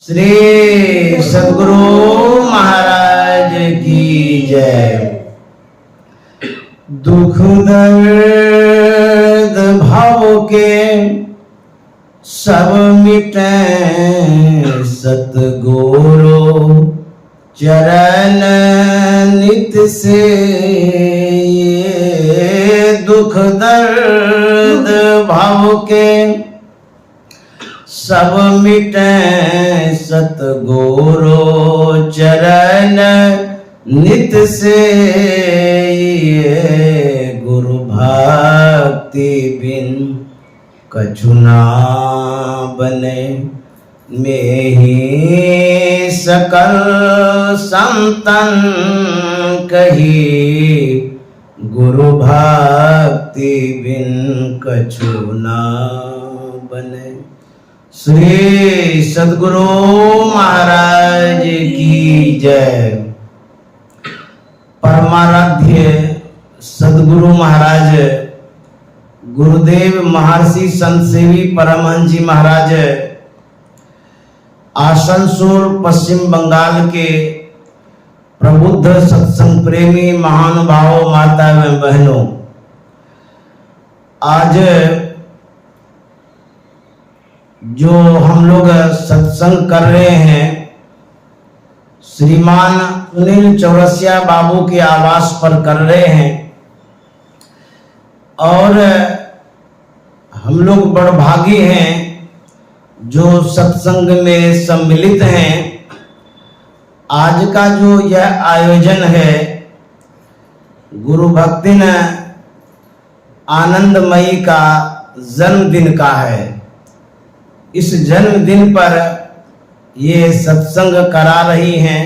श्री सद्गुरु महाराज की जय। दुख दर्द भाव के सब मिटे सतगुरु चरण नित से। ये दुख दर्द भाव के सब मिटे सतगुरु चरण नित से। ये गुरु भक्ति बिन कछु ना बने। में ही सकल संतन कही गुरु भक्ति बिन कछु ना बने। श्री सद्गुरु महाराज की जय। परमाराध्य सद्गुरु महाराज गुरुदेव महर्षि संत सेवी परमहंस जी महाराज आसनसोल पश्चिम बंगाल के प्रबुद्ध सत्संग प्रेमी महानुभावों माता एवं बहनों, आज जो हम लोग सत्संग कर रहे हैं श्रीमान सुनील चौरसिया बाबू के आवास पर कर रहे हैं और हम लोग बड़भागी हैं जो सत्संग में सम्मिलित हैं। आज का जो यह आयोजन है गुरु भक्ति आनंदमयी का जन्मदिन का है। इस जन्मदिन पर ये सत्संग करा रही हैं।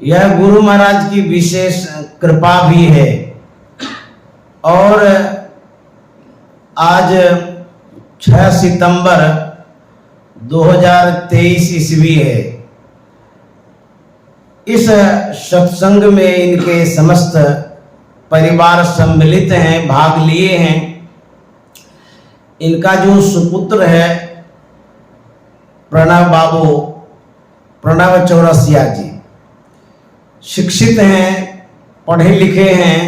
यह गुरु महाराज की विशेष कृपा भी है। और आज 6 सितंबर 2023 ईस्वी है। इस सत्संग में इनके समस्त परिवार सम्मिलित हैं, भाग लिए हैं। इनका जो सुपुत्र है प्रणव चौरसिया जी शिक्षित हैं, पढ़े लिखे हैं,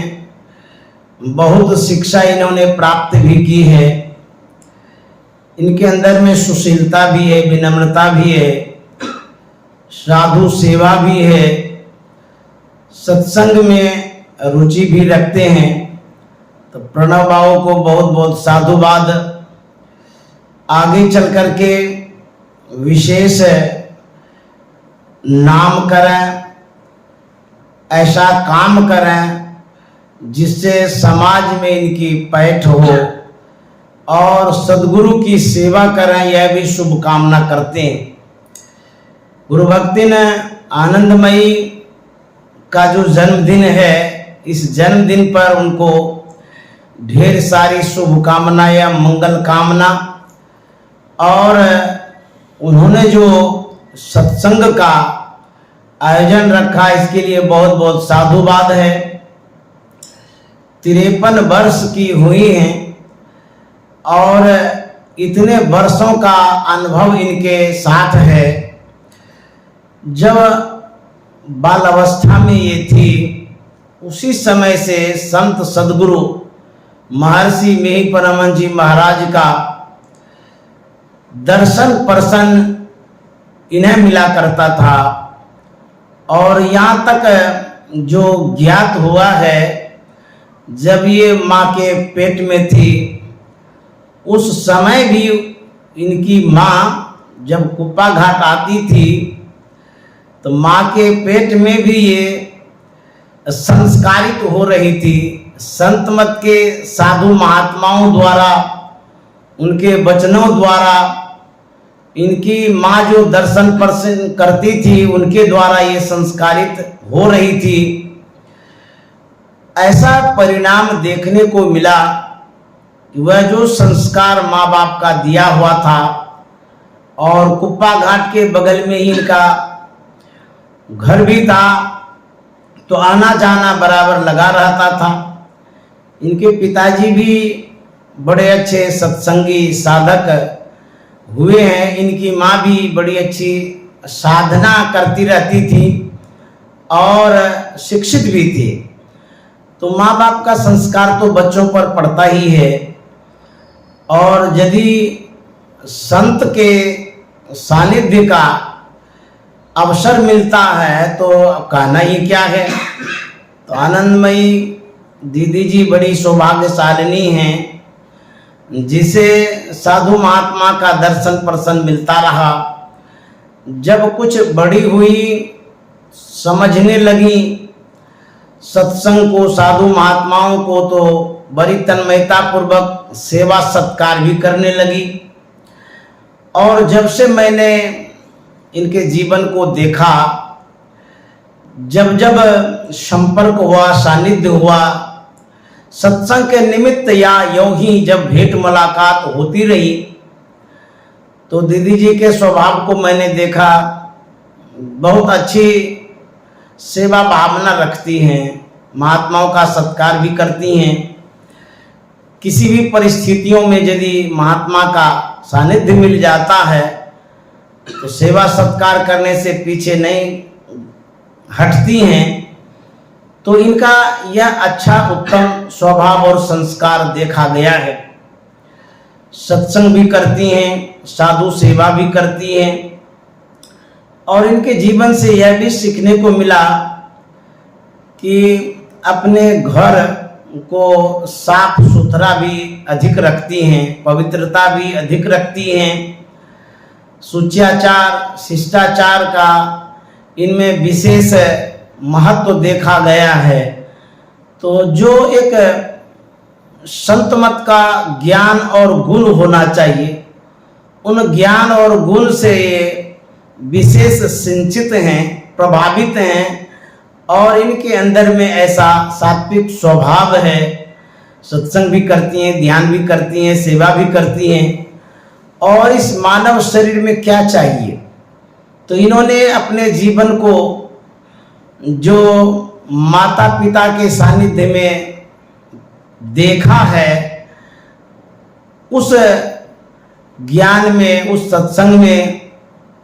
बहुत शिक्षा इन्होंने प्राप्त भी की है। इनके अंदर में सुशीलता भी है, विनम्रता भी है, साधु सेवा भी है, सत्संग में रुचि भी रखते हैं। तो प्रणव बाबू को बहुत बहुत साधुवाद। आगे चल करके विशेष नाम करें, ऐसा काम करें जिससे समाज में इनकी पैठ हो और सद्गुरु की सेवा करें, यह भी शुभकामना करते हैं। गुरु भक्ति आनंदमयी का जो जन्मदिन है, इस जन्मदिन पर उनको ढेर सारी शुभकामना या मंगल कामना। और उन्होंने जो सत्संग का आयोजन रखा इसके लिए बहुत बहुत साधुवाद है। 53 वर्ष की हुई हैं और इतने वर्षों का अनुभव इनके साथ है। जब बाल अवस्था में ये थी उसी समय से संत सद्गुरु महर्षि मेही परमहंस जी महाराज का दर्शन पर्शन इन्हें मिला करता था। और यहाँ तक जो ज्ञात हुआ है, जब ये माँ के पेट में थी उस समय भी इनकी माँ जब कुप्पा घाट आती थी तो माँ के पेट में भी ये संस्कारित हो रही थी। संत मत के साधु महात्माओं द्वारा, उनके वचनों द्वारा इनकी माँ जो दर्शन पर्शन करती थी उनके द्वारा ये संस्कारित हो रही थी। ऐसा परिणाम देखने को मिला कि वह जो संस्कार माँ बाप का दिया हुआ था और कुप्पा घाट के बगल में ही इनका घर भी था, तो आना जाना बराबर लगा रहता था। इनके पिताजी भी बड़े अच्छे सत्संगी साधक हुए हैं। इनकी माँ भी बड़ी अच्छी साधना करती रहती थी और शिक्षित भी थी। तो माँ बाप का संस्कार तो बच्चों पर पड़ता ही है, और यदि संत के सानिध्य का अवसर मिलता है तो कहना ही क्या है। तो आनंदमयी दीदी जी बड़ी सौभाग्यशालिनी हैं, जिसे साधु महात्मा का दर्शन प्रसन्न मिलता रहा। जब कुछ बड़ी हुई, समझने लगी सत्संग को, साधु महात्माओं को, तो बड़ी तन्मयता पूर्वक सेवा सत्कार भी करने लगी। और जब से मैंने इनके जीवन को देखा, जब जब संपर्क हुआ, सानिध्य हुआ, सत्संग के निमित्त या यूं ही जब भेंट मुलाकात होती रही, तो दीदी जी के स्वभाव को मैंने देखा। बहुत अच्छी सेवा भावना रखती हैं, महात्माओं का सत्कार भी करती हैं। किसी भी परिस्थितियों में यदि महात्मा का सानिध्य मिल जाता है तो सेवा सत्कार करने से पीछे नहीं हटती हैं। तो इनका यह अच्छा उत्तम स्वभाव और संस्कार देखा गया है। सत्संग भी करती हैं, साधु सेवा भी करती हैं, और इनके जीवन से यह भी सीखने को मिला कि अपने घर को साफ सुथरा भी अधिक रखती हैं, पवित्रता भी अधिक रखती हैं। शुचियाचार, शिष्टाचार का इनमें विशेष महत्व देखा गया है। तो जो एक संत मत का ज्ञान और गुण होना चाहिए, उन ज्ञान और गुण से विशेष सिंचित हैं, प्रभावित हैं, और इनके अंदर में ऐसा सात्विक स्वभाव है। सत्संग भी करती हैं, ध्यान भी करती हैं, सेवा भी करती हैं। और इस मानव शरीर में क्या चाहिए, तो इन्होंने अपने जीवन को जो माता पिता के सानिध्य में देखा है, उस ज्ञान में, उस सत्संग में,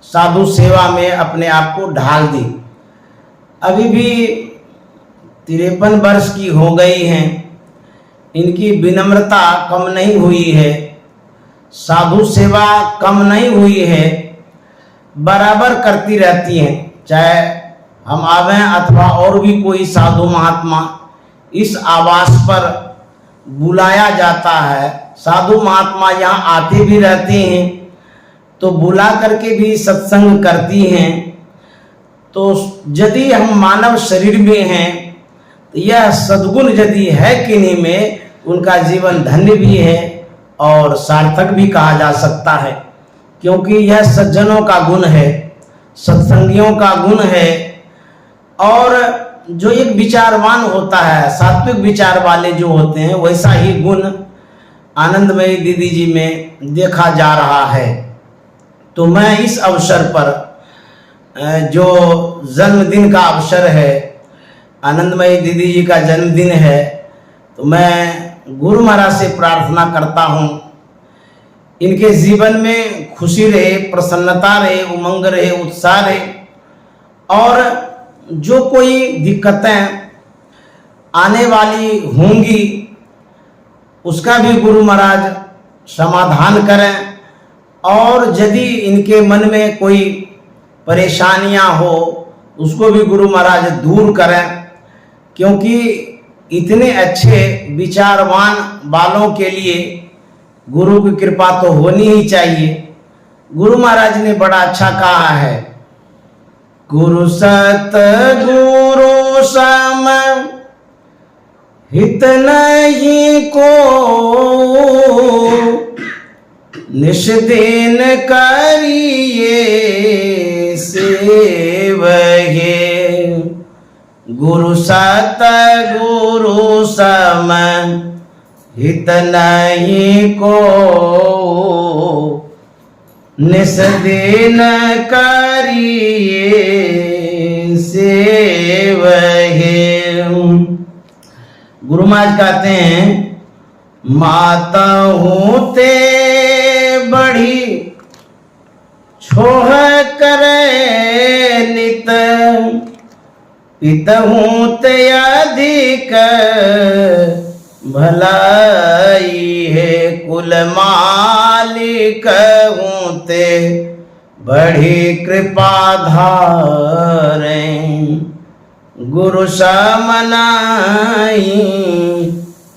साधु सेवा में अपने आप को ढाल दी। अभी भी 53 वर्ष की हो गई हैं, इनकी विनम्रता कम नहीं हुई है, साधु सेवा कम नहीं हुई है, बराबर करती रहती हैं। चाहे हम आवें अथवा और भी कोई साधु महात्मा, इस आवास पर बुलाया जाता है। साधु महात्मा यहाँ आते भी रहते हैं, तो बुला करके भी सत्संग करती हैं। तो यदि हम मानव शरीर में हैं, तो यह सद्गुण यदि है किन्हीं में, उनका जीवन धन्य भी है और सार्थक भी कहा जा सकता है, क्योंकि यह सज्जनों का गुण है, सत्संगियों का गुण है। और जो एक विचारवान होता है, सात्विक विचार वाले जो होते हैं, वैसा ही गुण आनंदमयी दीदी जी में देखा जा रहा है। तो मैं इस अवसर पर, जो जन्मदिन का अवसर है, आनंदमयी दीदी जी का जन्मदिन है, तो मैं गुरु महाराज से प्रार्थना करता हूँ, इनके जीवन में खुशी रहे, प्रसन्नता रहे, उमंग रहे, उत्साह रहे, और जो कोई दिक्कतें आने वाली होंगी उसका भी गुरु महाराज समाधान करें। और यदि इनके मन में कोई परेशानियां हो, उसको भी गुरु महाराज दूर करें, क्योंकि इतने अच्छे विचारवान वालों के लिए गुरु की कृपा तो होनी ही चाहिए। गुरु महाराज ने बड़ा अच्छा कहा है, गुरु सत गुरु सम हित नहीं को, निश दिन करिए सेवहे। गुरु सत गुरु सम हित नहीं को, निस दिन करिए सेवहे। गुरु महाराज कहते हैं, माता हूँ ते बड़ी छोह करे नित पितहूँ ते अधिक भलाई है कुल मालिक हूँ ते बड़ी कृपा धारे गुरु समनाई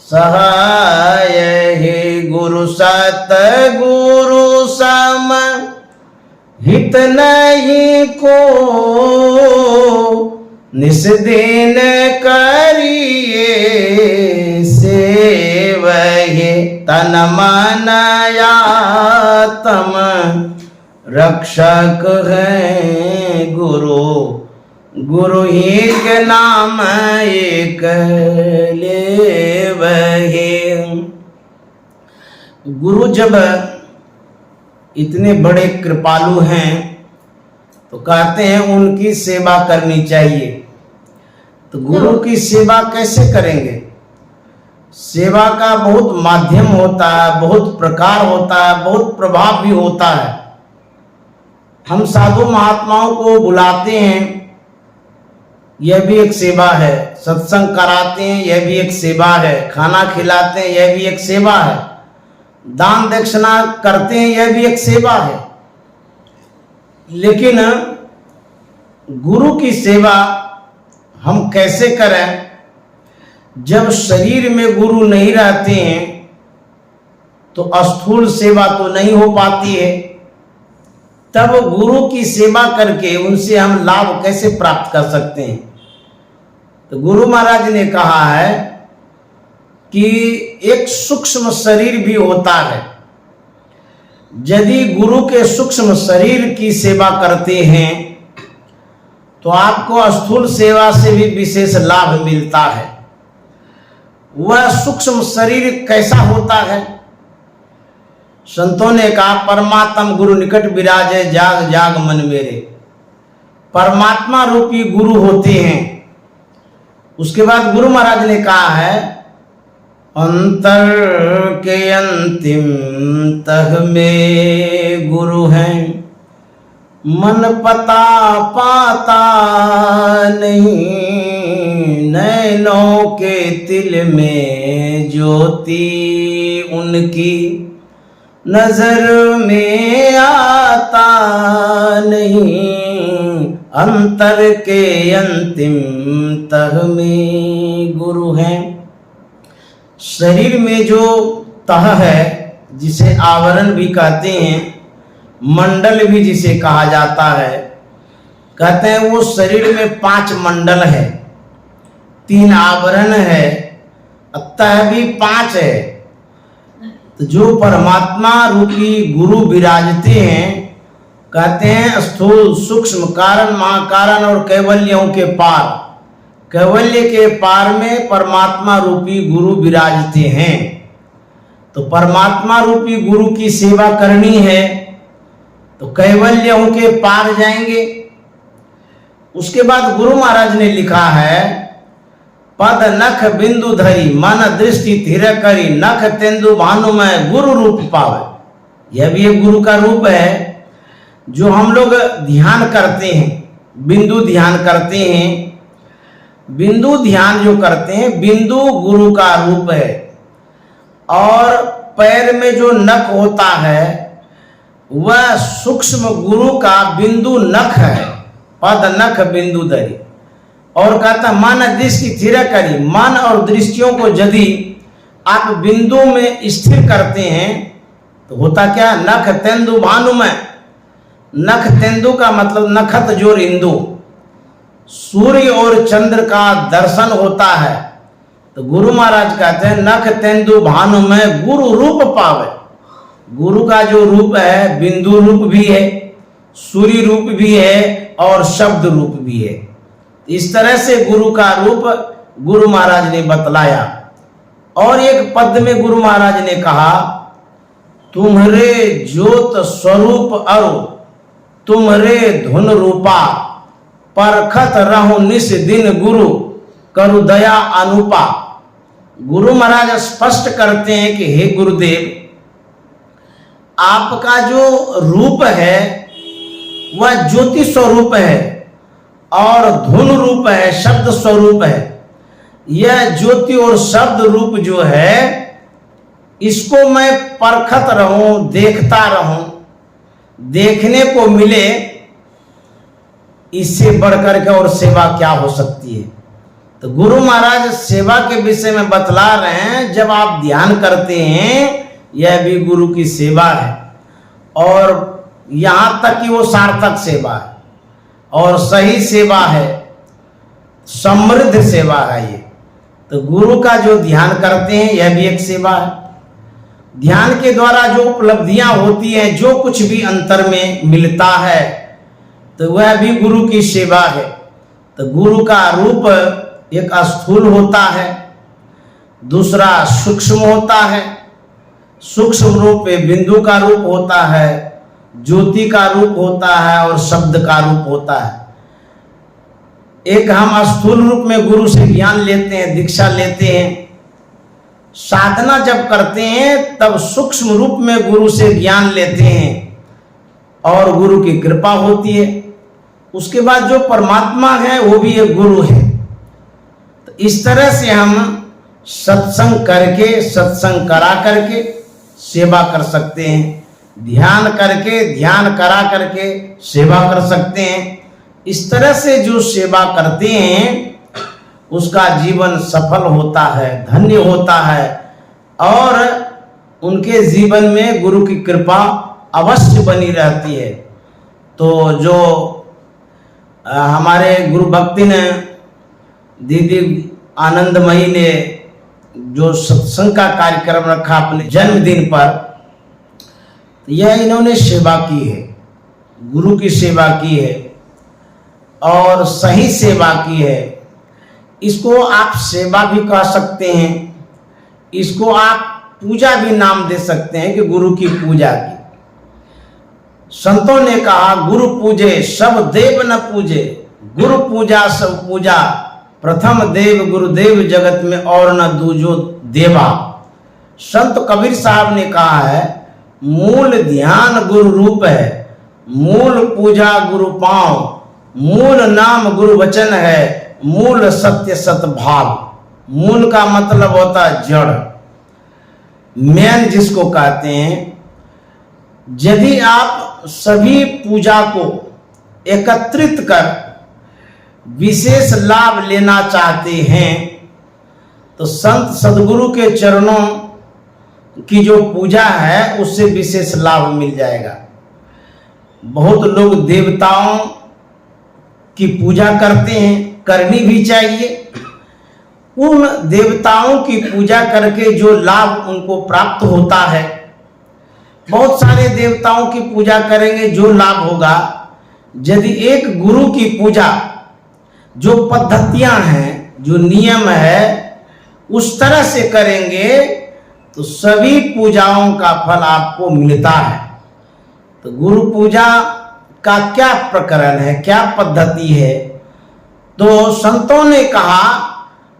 सहाय हे गुरु सत गुरु सम हित नहीं को निस दिन करिए सेवहे तन मन आत्म रक्षक है गुरु गुरु ही के नाम एक लेवहे। गुरु जब इतने बड़े कृपालु हैं तो कहते हैं उनकी सेवा करनी चाहिए। तो गुरु की सेवा कैसे करेंगे? सेवा का बहुत माध्यम होता है, बहुत प्रकार होता है, बहुत प्रभाव भी होता है। हम साधु महात्माओं को बुलाते हैं, यह भी एक सेवा है। सत्संग कराते हैं, यह भी एक सेवा है। खाना खिलाते हैं, यह भी एक सेवा है। दान दक्षिणा करते हैं, यह भी एक सेवा है। लेकिन गुरु की सेवा हम कैसे करें? जब शरीर में गुरु नहीं रहते हैं तो स्थूल सेवा तो नहीं हो पाती है। तब गुरु की सेवा करके उनसे हम लाभ कैसे प्राप्त कर सकते हैं? तो गुरु महाराज ने कहा है कि एक सूक्ष्म शरीर भी होता है। यदि गुरु के सूक्ष्म शरीर की सेवा करते हैं तो आपको स्थूल सेवा से भी विशेष लाभ मिलता है। वह सूक्ष्म शरीर कैसा होता है? संतों ने कहा परमात्म गुरु निकट विराजे जाग जाग मन मेरे। परमात्मा रूपी गुरु होते हैं। उसके बाद गुरु महाराज ने कहा है अंतर के अंतिम तह में गुरु हैं, मन पता पाता नहीं, नैनों के तिल में ज्योति उनकी नजर में आता नहीं, अंतर के अंतिम तह में गुरु हैं। शरीर में जो तह है जिसे आवरण भी कहते हैं, मंडल भी जिसे कहा जाता है, कहते हैं वो शरीर में 5 मंडल है, 3 आवरण है, तह भी 5 है। तो जो परमात्मा रूपी गुरु विराजते हैं, कहते हैं स्थूल सूक्ष्म कारण महाकारण और कैवल्यों के पार। कैवल्य के पार में परमात्मा रूपी गुरु विराजते हैं। तो परमात्मा रूपी गुरु की सेवा करनी है तो कैवल्यों के पार जाएंगे। उसके बाद गुरु महाराज ने लिखा है पद नख बिंदु धरी मन दृष्टि थिर करी नख तेंदु भानुमय गुरु रूप पावे। यह भी एक गुरु का रूप है जो हम लोग ध्यान करते हैं, बिंदु ध्यान करते हैं। बिंदु ध्यान जो करते हैं, बिंदु गुरु का रूप है। और पैर में जो नख होता है वह सूक्ष्म गुरु का बिंदु नख है, पद नख बिंदु धरी। और कहता मन दृष्टि स्थिर करी, मन और दृष्टियों को यदि आप बिंदु में स्थिर करते हैं तो होता क्या? नख तेंदु भानुमय। नख तेंदु का मतलब नखत जोर इंदु, सूर्य और चंद्र का दर्शन होता है। तो गुरु महाराज कहते हैं नख तेंदु भानुमय गुरु रूप पावे। गुरु का जो रूप है बिंदु रूप भी है, सूर्य रूप भी है और शब्द रूप भी है। इस तरह से गुरु का रूप गुरु महाराज ने बतलाया। और एक पद में गुरु महाराज ने कहा तुम्हारे ज्योत स्वरूप अरु तुम्हारे धुन रूपा परखत रहूं निस दिन गुरु करु दया अनुपा। गुरु महाराज स्पष्ट करते हैं कि हे गुरुदेव, आपका जो रूप है वह ज्योति स्वरूप है और धुन रूप है, शब्द स्वरूप है। यह ज्योति और शब्द रूप जो है, इसको मैं परखत रहूं, देखता रहूं, देखने को मिले, इससे बढ़कर के और सेवा क्या हो सकती है। तो गुरु महाराज सेवा के विषय में बतला रहे हैं, जब आप ध्यान करते हैं यह भी गुरु की सेवा है, और यहां तक कि वो सार्थक सेवा है और सही सेवा है, समृद्ध सेवा है ये। तो गुरु का जो ध्यान करते हैं यह भी एक सेवा है। ध्यान के द्वारा जो उपलब्धियां होती हैं, जो कुछ भी अंतर में मिलता है, तो वह भी गुरु की सेवा है। तो गुरु का रूप एक स्थूल होता है, दूसरा सूक्ष्म होता है। सूक्ष्म रूप में बिंदु का रूप होता है, ज्योति का रूप होता है और शब्द का रूप होता है। एक हम स्थूल रूप में गुरु से ज्ञान लेते हैं, दीक्षा लेते हैं। साधना जब करते हैं तब सूक्ष्म रूप में गुरु से ज्ञान लेते हैं और गुरु की कृपा होती है। उसके बाद जो परमात्मा है वो भी एक गुरु है। तो इस तरह से हम सत्संग करके, सत्संग करा करके सेवा कर सकते हैं। ध्यान करके, ध्यान करा करके सेवा कर सकते हैं। इस तरह से जो सेवा करते हैं उसका जीवन सफल होता है, धन्य होता है, और उनके जीवन में गुरु की कृपा अवश्य बनी रहती है। तो जो हमारे गुरु भक्ति ने दीदी आनंदमयी ने जो सत्संग का कार्यक्रम रखा अपने जन्मदिन पर, तो यह इन्होंने सेवा की है, गुरु की सेवा की है और सही सेवा की है। इसको आप सेवा भी कह सकते हैं, इसको आप पूजा भी नाम दे सकते हैं कि गुरु की पूजा की। संतों ने कहा गुरु पूजे सब देव न पूजे, गुरु पूजा सब पूजा, प्रथम देव गुरुदेव जगत में और न दूजो देवा। संत कबीर साहब ने कहा है मूल ध्यान गुरु रूप है, मूल पूजा गुरु पांव, मूल नाम गुरु वचन है, मूल सत्य सतभाव। मूल का मतलब होता है जड़, मेन जिसको कहते हैं। यदि आप सभी पूजा को एकत्रित कर विशेष लाभ लेना चाहते हैं तो संत सदगुरु के चरणों की जो पूजा है उससे विशेष लाभ मिल जाएगा। बहुत लोग देवताओं की पूजा करते हैं, करनी भी चाहिए। उन देवताओं की पूजा करके जो लाभ उनको प्राप्त होता है, बहुत सारे देवताओं की पूजा करेंगे जो लाभ होगा। यदि एक गुरु की पूजा, जो पद्धतियां हैं, जो नियम है, उस तरह से करेंगे तो सभी पूजाओं का फल आपको मिलता है। तो गुरु पूजा का क्या प्रकरण है, क्या पद्धति है? तो संतों ने कहा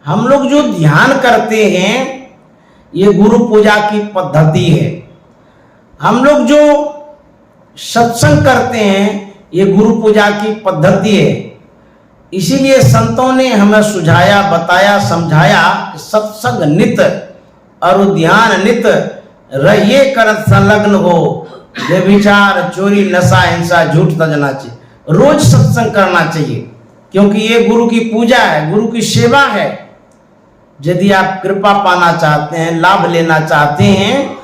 हम लोग जो ध्यान करते हैं ये गुरु पूजा की पद्धति है। हम लोग जो सत्संग करते हैं ये गुरु पूजा की पद्धति है। इसीलिए संतों ने हमें सुझाया, बताया, समझाया कि सत्संग नित और ध्यान नित रहिए कर संलग्न हो, व्यभिचार चोरी नशा हिंसा झूठ तजना चाहिए। रोज सत्संग करना चाहिए क्योंकि ये गुरु की पूजा है, गुरु की सेवा है। यदि आप कृपा पाना चाहते हैं, लाभ लेना चाहते हैं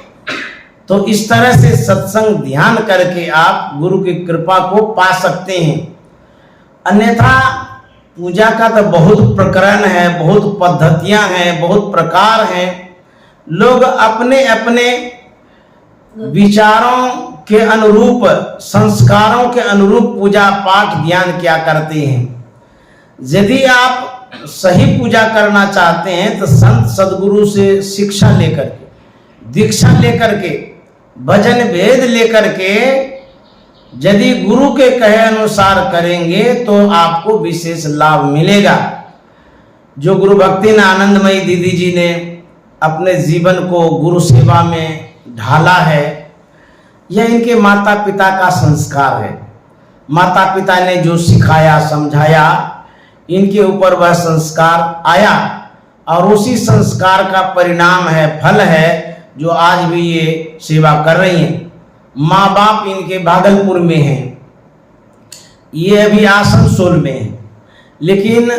तो इस तरह से सत्संग ध्यान करके आप गुरु की कृपा को पा सकते हैं। अन्यथा पूजा का तो बहुत प्रकरण है, बहुत पद्धतियां हैं, बहुत प्रकार हैं। लोग अपने अपने विचारों के अनुरूप, संस्कारों के अनुरूप पूजा पाठ ज्ञान क्या करते हैं। यदि आप सही पूजा करना चाहते हैं तो संत सदगुरु से शिक्षा लेकर के, दीक्षा लेकर के, भजन भेद लेकर के यदि गुरु के कहे अनुसार करेंगे तो आपको विशेष लाभ मिलेगा। जो गुरु भक्ति ने आनंदमयी दीदी जी ने अपने जीवन को गुरु सेवा में ढाला है, यह इनके माता पिता का संस्कार है। माता पिता ने जो सिखाया समझाया, इनके ऊपर वह संस्कार आया और उसी संस्कार का परिणाम है, फल है, जो आज भी ये सेवा कर रही हैं। माँ बाप इनके भागलपुर में हैं, ये अभी आसनसोल में हैं, लेकिन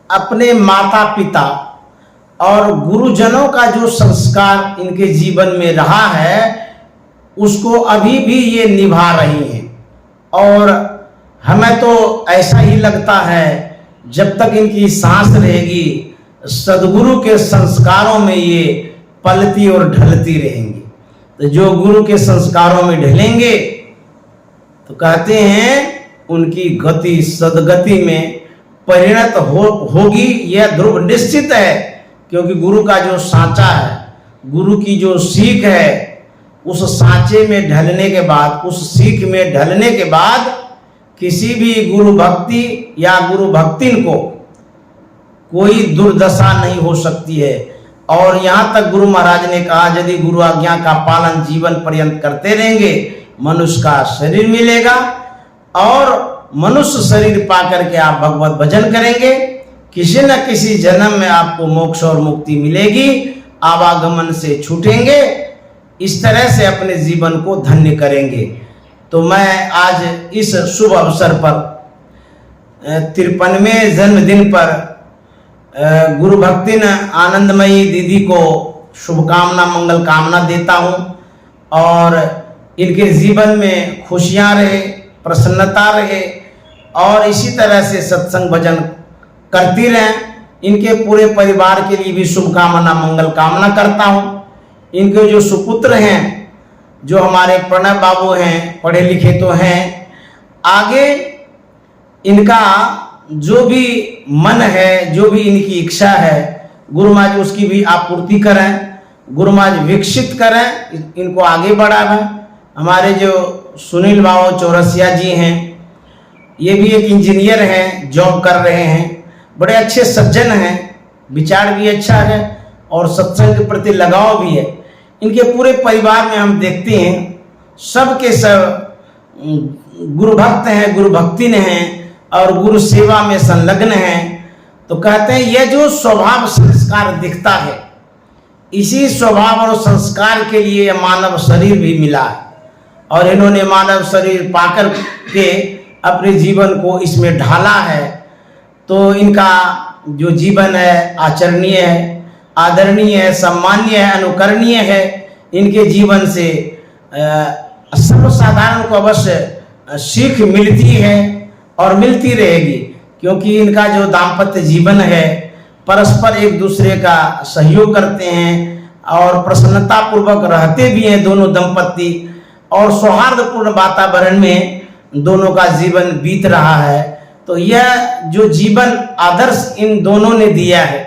अपने माता पिता और गुरुजनों का जो संस्कार इनके जीवन में रहा है, उसको अभी भी ये निभा रही हैं। और हमें तो ऐसा ही लगता है, जब तक इनकी सांस रहेगी, सदगुरु के संस्कारों में ये पलती और ढलती रहेंगी। तो जो गुरु के संस्कारों में ढलेंगे, तो कहते हैं उनकी गति सदगति में परिणत होगी, यह ध्रुव निश्चित है। क्योंकि गुरु का जो सांचा है, गुरु की जो सीख है, उस सांचे में ढलने के बाद, उस सीख में ढलने के बाद किसी भी गुरु भक्ति या गुरु भक्तिन को कोई दुर्दशा नहीं हो सकती है। और यहाँ तक गुरु महाराज ने कहा, यदि गुरु आज्ञा का पालन जीवन पर्यंत करते रहेंगे, मनुष्य का शरीर मिलेगा और मनुष्य शरीर पा करके आप भगवत भजन करेंगे, किसी न किसी जन्म में आपको मोक्ष और मुक्ति मिलेगी, आवागमन से छूटेंगे, इस तरह से अपने जीवन को धन्य करेंगे। तो मैं आज इस शुभ अवसर पर 53वें जन्मदिन पर गुरु भक्तिन आनंदमयी दीदी को शुभकामना मंगल कामना देता हूँ और इनके जीवन में खुशियाँ रहे, प्रसन्नता रहे और इसी तरह से सत्संग भजन करती रहें। इनके पूरे परिवार के लिए भी शुभकामना मंगल कामना करता हूँ। इनके जो सुपुत्र हैं, जो हमारे प्रणव बाबू हैं, पढ़े लिखे तो हैं, आगे इनका जो भी मन है, जो भी इनकी इच्छा है, गुरु महाराज उसकी भी आपूर्ति करें, गुरु महाराज विकसित करें, इनको आगे बढ़ाएं। हमारे जो सुनील बाबू चौरसिया जी हैं, ये भी एक इंजीनियर हैं, जॉब कर रहे हैं, बड़े अच्छे सज्जन हैं, विचार भी अच्छा है और सत्संग के प्रति लगाव भी है। इनके पूरे परिवार में हम देखते हैं सब के सब गुरु भक्त हैं, गुरु भक्तिन हैं और गुरु सेवा में संलग्न हैं। तो कहते हैं यह जो स्वभाव संस्कार दिखता है, इसी स्वभाव और संस्कार के लिए मानव शरीर भी मिला है और इन्होंने मानव शरीर पाकर के अपने जीवन को इसमें ढाला है। तो इनका जो जीवन है आचरणीय है, आदरणीय है, सम्मानीय है, अनुकरणीय है। इनके जीवन से सर्वसाधारण को अवश्य सीख मिलती है और मिलती रहेगी, क्योंकि इनका जो दाम्पत्य जीवन है, परस्पर एक दूसरे का सहयोग करते हैं और प्रसन्नता पूर्वक रहते भी हैं दोनों दंपति और सौहार्दपूर्ण वातावरण में दोनों का जीवन बीत रहा है। तो यह जो जीवन आदर्श इन दोनों ने दिया है,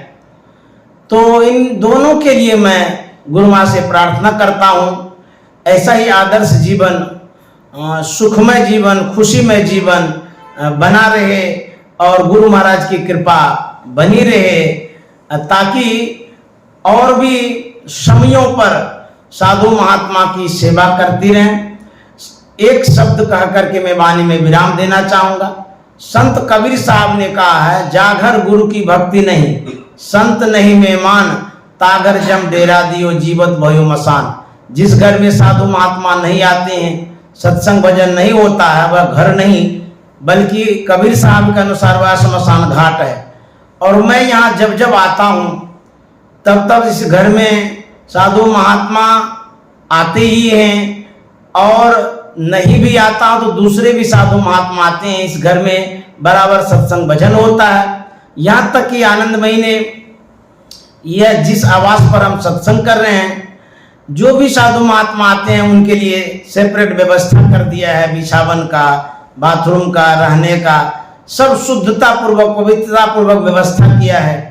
तो इन दोनों के लिए मैं गुरु माँ से प्रार्थना करता हूँ, ऐसा ही आदर्श जीवन, सुखमय जीवन, खुशीमय जीवन बना रहे और गुरु महाराज की कृपा बनी रहे, ताकि और भी समयों पर साधु महात्मा की सेवा करती रहें। एक शब्द कह करके मैं वाणी में विराम देना चाहूँगा। संत कबीर साहब ने कहा है, जागर गुरु की भक्ति नहीं, संत नहीं मेहमान, तागर जम डेरा दियो जीवत भयो मसान। जिस घर में साधु महात्मा नहीं आते हैं, सत्संग भजन नहीं होता है, वह घर नहीं, बल्कि कबीर साहब के अनुसार वह श्मशान घाट है। और मैं यहाँ जब जब आता हूँ, तब तब इस घर में साधु महात्मा आते ही हैं और नहीं भी आता हूँ तो दूसरे भी साधु महात्मा आते हैं। इस घर में बराबर सत्संग भजन होता है। यहाँ तक कि आनंदमयी ने यह जिस आवास पर हम सत्संग कर रहे हैं, जो भी साधु महात्मा आते हैं उनके लिए सेपरेट व्यवस्था कर दिया है, बिछावन का, बाथरूम का, रहने का, सब शुद्धता पूर्वक, पवित्रता पूर्वक व्यवस्था किया है।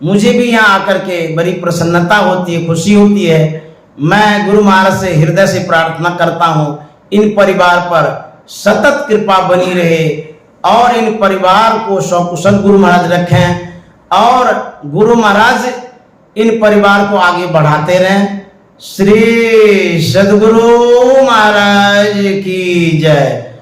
मुझे भी यहाँ आकर के बड़ी प्रसन्नता होती है, खुशी होती है। मैं गुरु महाराज से हृदय से प्रार्थना करता हूँ, इन परिवार पर सतत कृपा बनी रहे और इन परिवार को सकुशल गुरु महाराज रखें और गुरु महाराज इन परिवार को आगे बढ़ाते रहें। श्री सद्गुरु महाराज की जय।